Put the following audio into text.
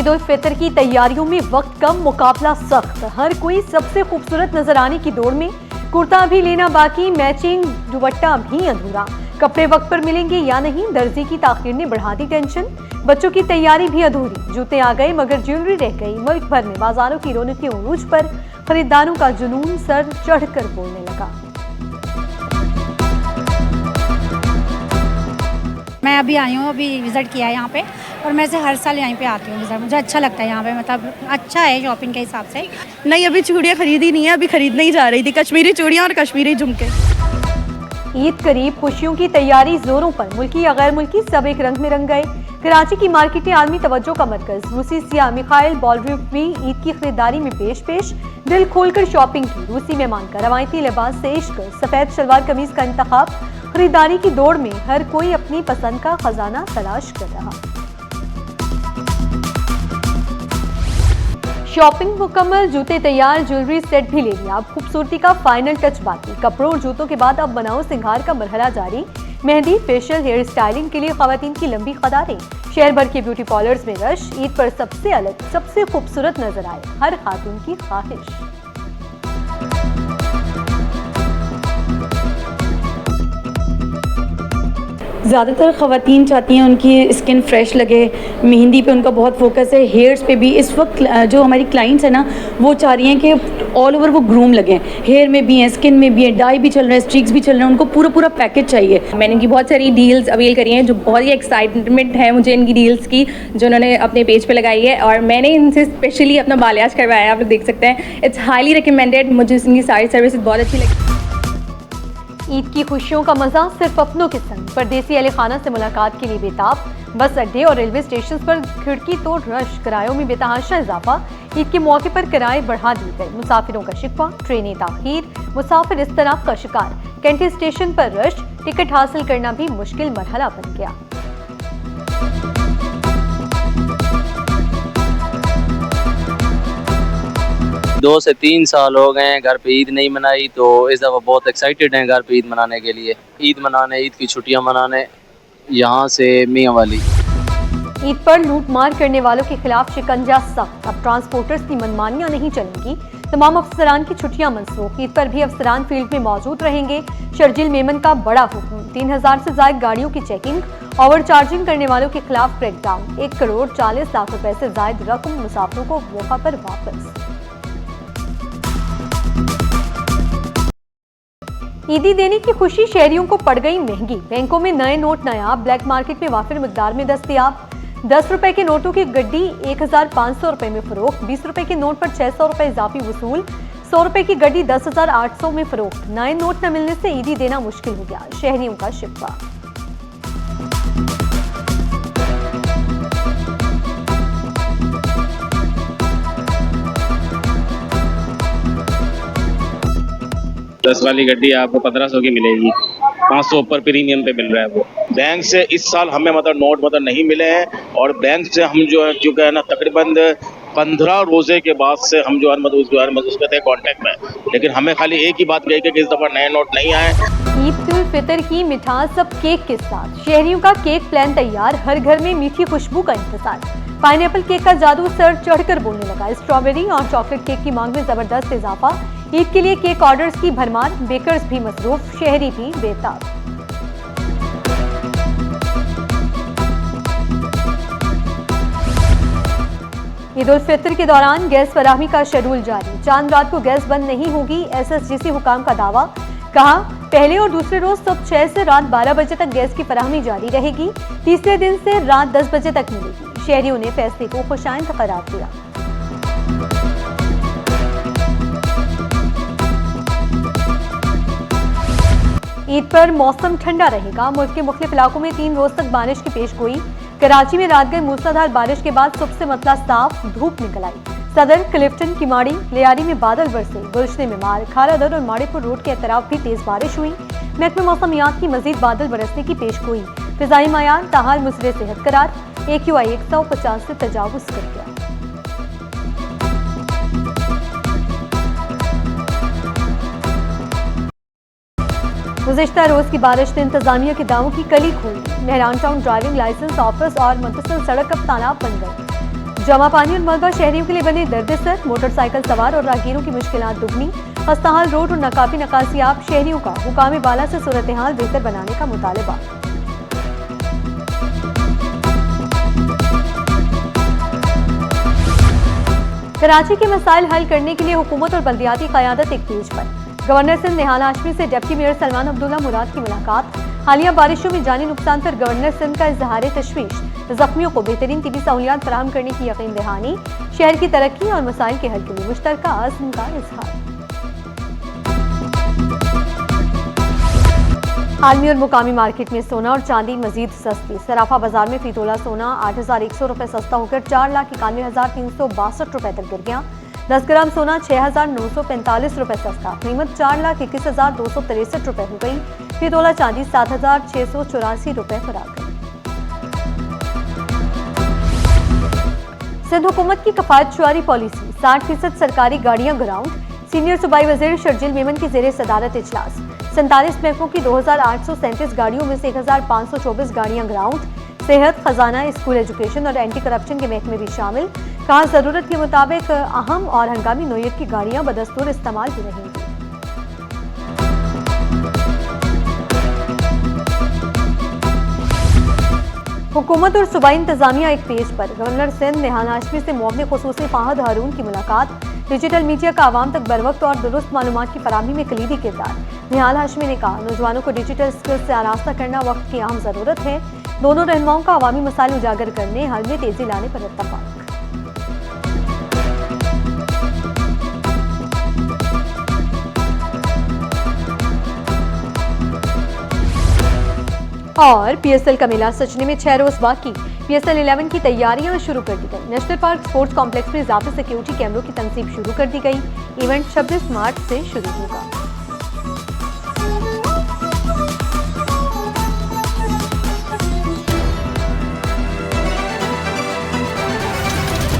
ईद उल फितर की तैयारियों में वक्त कम, मुकाबला सख्त। हर कोई सबसे खूबसूरत नजर आने की दौड़ में। कुर्ता भी लेना बाकी, मैचिंग दुपट्टा भी अधूरा। कपड़े वक्त पर मिलेंगे या नहीं, दर्जी की ताखीर ने बढ़ा दी टेंशन। बच्चों की तैयारी भी अधूरी, जूते आ गए मगर ज्वेलरी रह गई। मुल्क भर में बाजारों की रौनकें उरूज पर, खरीदारों का जुनून सर चढ़कर बोलने लगा। मैं अभी आई हूँ, अभी विज़िट किया है यहाँ पे, और मैं से हर साल यहीं पे आती हूँ विज़िट। मुझे अच्छा लगता है यहाँ पे, मतलब अच्छा है शॉपिंग के हिसाब से। नहीं, अभी चूड़ियाँ खरीदी नहीं है, अभी खरीदने ही जा रही थी, कश्मीरी चूड़ियाँ और कश्मीरी झुमके। ईद करीब, खुशियों की तैयारी जोरों पर। मुल्की या गैर मुल्की सब एक रंग में रंग गए। कराची की मार्केटें आलमी तवज्जो का मरकज। रूसी सिया मिखाइल बॉलड्रिव भी ईद की खरीदारी में पेश दिल खोलकर शॉपिंग की। रूसी मेहमान का रवायती लिबास से इश्क, सफेद शलवार कमीज का इंतखाब। खरीदारी की दौड़ में हर कोई अपनी पसंद का खजाना तलाश कर रहा। शॉपिंग मुकम्मल, जूते तैयार, ज्वेलरी सेट भी ले लिया। अब खूबसूरती का फाइनल टच बाकी। कपड़ों और जूतों के बाद अब बनाओ सिंगार का मरहला जारी। मेहंदी, फेशियल, हेयर स्टाइलिंग के लिए खवातीन की लंबी कतारें। शहर भर के ब्यूटी पार्लर्स में रश। ईद पर सबसे अलग, सबसे खूबसूरत नजर आए हर खातून की ख्वाहिश। ज़्यादातर ख़वातीन चाहती हैं उनकी स्किन फ्रेश लगे, मेहंदी पे उनका बहुत फोकस है, हेयर्स पे भी। इस वक्त जो हमारी क्लाइंट्स हैं ना, वो चाह रही हैं कि ऑल ओवर वो ग्रूम लगें। हेयर में भी हैं, स्किन में भी है, डाई भी चल रहा है, स्ट्रीक्स भी चल रहे हैं, उनको पूरा पैकेज चाहिए। मैंने इनकी बहुत सारी डील्स अवेल करी हैं, जो बहुत ही एक्साइटमेंट है मुझे इनकी डील्स की, जो उन्होंने अपने पेज पे लगाई है। और मैंने इनसे स्पेशली अपना बालियाज करवाया है, आप लोग देख सकते हैं। It's highly recommended. मुझे इनकी सारी सर्विसेज बहुत अच्छी लगी। ईद की खुशियों का मजा सिर्फ अपनों के संग। परदेसी अहले खाना से मुलाकात के लिए बेताब। बस अड्डे और रेलवे स्टेशन पर खिड़की तोड़ रश। किरायों में बेतहाशा इजाफा। ईद के मौके पर किराए बढ़ा दिए गए। मुसाफिरों का शिकवा, ट्रेनें ताखीर, मुसाफिर इज़्तिराब का शिकार। कैंटी स्टेशन पर रश, टिकट हासिल करना भी मुश्किल मरहला बन गया। दो से 3 साल हो गए हैं घर पे ईद नहीं मनाई, तो इस दफ़ा बहुत एक्साइटेड हैं घर पे ईद मनाने के लिए। ईद मनाने, ईद की छुट्टियां मनाने यहाँ से मियाँ वाली। ईद पर लूट मार करने वालों के खिलाफ शिकंजा सख्त। अब ट्रांसपोर्टर्स की मनमानियां नहीं चलेंगी। तमाम अफसरान की छुट्टियां मनसूख। ईद पर भी अफसरान फील्ड में मौजूद रहेंगे। शर्जिल मेमन का बड़ा हुक्म। 3000 से ज्यादा गाड़ियों की चेकिंग। ओवर चार्जिंग करने वालों के खिलाफ क्रैकडाउन। 1 करोड़ 40 लाख रुपए से ज्यादा रकम मुसाफिरों को मौका पर वापस। ईदी देने की खुशी शहरियों को पड़ गई महंगी। बैंकों में नए नोट नायाब, ब्लैक मार्केट में वाफिर मिकदार में दस्तयाब। 10 रुपए के नोटों की गड्डी 1500 रुपए में फरोख्त। 20 रुपए के नोट पर 600 रुपए इजाफी वसूल। 100 रुपए की गड्डी 10,800 में फरोख्त। नए नोट न मिलने से ईदी देना मुश्किल हो गया, शहरियों का शिकवा। दस वाली गड्डी आपको 1500 की मिलेगी, 500 ऊपर प्रीमियम पे मिल रहा है वो। बैंक से इस साल हमें नोट नहीं मिले हैं, और बैंक से हम जो है चूँकि है ना तकरीबन 15 रोजे के बाद से हम जो है उसके थे कॉन्टेक्ट में, लेकिन हमें खाली एक ही बात कही कि इस दफ़ा नए नोट नहीं आए। ईद उल फितर की मिठास अब केक के साथ। शहरियों का केक प्लान तैयार। हर घर में मीठी खुशबू का इंतजार। पाइनएप्पल केक का जादू सर चढ़कर बोलने लगा। स्ट्रॉबेरी और चॉकलेट केक की मांग में जबरदस्त इजाफा। ईद के लिए केक ऑर्डर्स की भरमार। बेकर्स भी मसरूफ, शहरी भी बेताब। ईद उल फितर के दौरान गैस फराहमी का शेड्यूल जारी। चांद रात को गैस बंद नहीं होगी, SSGC हुकाम का दावा। कहा, पहले और दूसरे रोज सुबह 6 से रात 12 बजे तक गैस की फराहमी जारी रहेगी। तीसरे दिन से रात 10 बजे तक मिलेगी। शहरियों ने फैसले को खुशाइंद करार दिया। ईद पर मौसम ठंडा रहेगा। मुल्क के मुख्तलिफ इलाकों में 3 रोज तक बारिश की पेशगोई। कराची में रात गए मूसलाधार बारिश के बाद सुबह से मतला साफ, धूप निकल आई। सदर, क्लिफ्टन, किमाड़ी, लियारी में बादल बरसे। गुलशने में मार, खारादर और माड़ीपुर रोड के अतराफ भी तेज बारिश हुई। महकमे मौसमियात की मजीद बादल बरसने की पेशगोई। फिजाई मायार ताहाल मुसरे सेहत करार। AQI 150 से तजावुज कर गया। गुज़िश्ता रोज की बारिश ने इंतजामिया के दावों की कली खोली। Mehran town driving licence office और मुंतसिल सड़क अब तालाब बन गए। जमा पानी और मलबा शहरियों के लिए बने दर्द-ए-सर, मोटरसाइकिल सवार और राहगीरों की मुश्किलात दुगनी। खस्ताहाल रोड और नाकाफी नकासियाब शहरियों का हुकाम बाला से सूरत हाल बेहतर बनाने का मुतालबा। कराची के मसाइल हल करने के लिए हुकूमत और बल्दियाती क़यादत एक पेज पर। गवर्नर सिंध निहाल हाशमी से डिप्टी मेयर सलमान अब्दुल्ला मुराद की मुलाकात। हालिया बारिशों में जानी नुकसान पर गवर्नर सिंध का इजहार तशवीश। जख्मियों को बेहतरीन तिबी सहूलियात फराहम करने की यकीन दहानी। शहर की तरक्की और मसाइल के हल के लिए मुश्तरका अज़्म का इजहार। आलमी और मुकामी मार्केट में सोना और चांदी मजीद सस्ती। सराफा बाजार में फी तोला सोना 8,100 रुपये सस्ता होकर 4,91,362 रुपये तक गिर गया। 10 ग्राम सोना 6,945 रुपये सस्ता, कीमत 4,21,263 रुपये हो गई। फी तोला चांदी 7,684 रुपये फरार गई। सिंध हुकूमत की कफायतशुमारी पॉलिसी, 60% सरकारी गाड़ियां ग्राउंड। सीनियर सूबाई वजीर शर्जिल मेमन की जेर सदारत इजलास। 47 महकमों की 2,837 गाड़ियों में से 1,524 गाड़ियां ग्राउंड। सेहत, खजाना, स्कूल एजुकेशन और एंटी करप्शन के महकमे भी शामिल। कहा जरूरत के मुताबिक अहम और हंगामी नोयत की गाड़ियां बदस्तूर इस्तेमाल भी रहेंगी। हुकूमत और सूबाई इंतजामिया एक पेज पर। गवर्नर सिंध निहाल हाशमी से मुअव्विन खुसूसी फाहद हारून की मुलाकात। डिजिटल मीडिया का आवाम तक बरवक्त और दुरुस्त मालूमात की फराहमी में कलीदी किरदार। निहाल हाशमी ने कहा नौजवानों को डिजिटल स्किल्स से आरास्ता करना वक्त की अहम ज़रूरत है। दोनों रहनुमाओं का अवामी मसाइल उजागर करने हल में तेजी लाने पर इत्तफाक। और PSL का मेला सजने में 6 रोज बाकी। PSL 11 की तैयारियां शुरू कर दी गई। नेशनल पार्क स्पोर्ट्स कॉम्प्लेक्स में इजाफी सिक्योरिटी कैमरों की तनसीब शुरू कर दी गई। इवेंट 26 मार्च से शुरू होगा।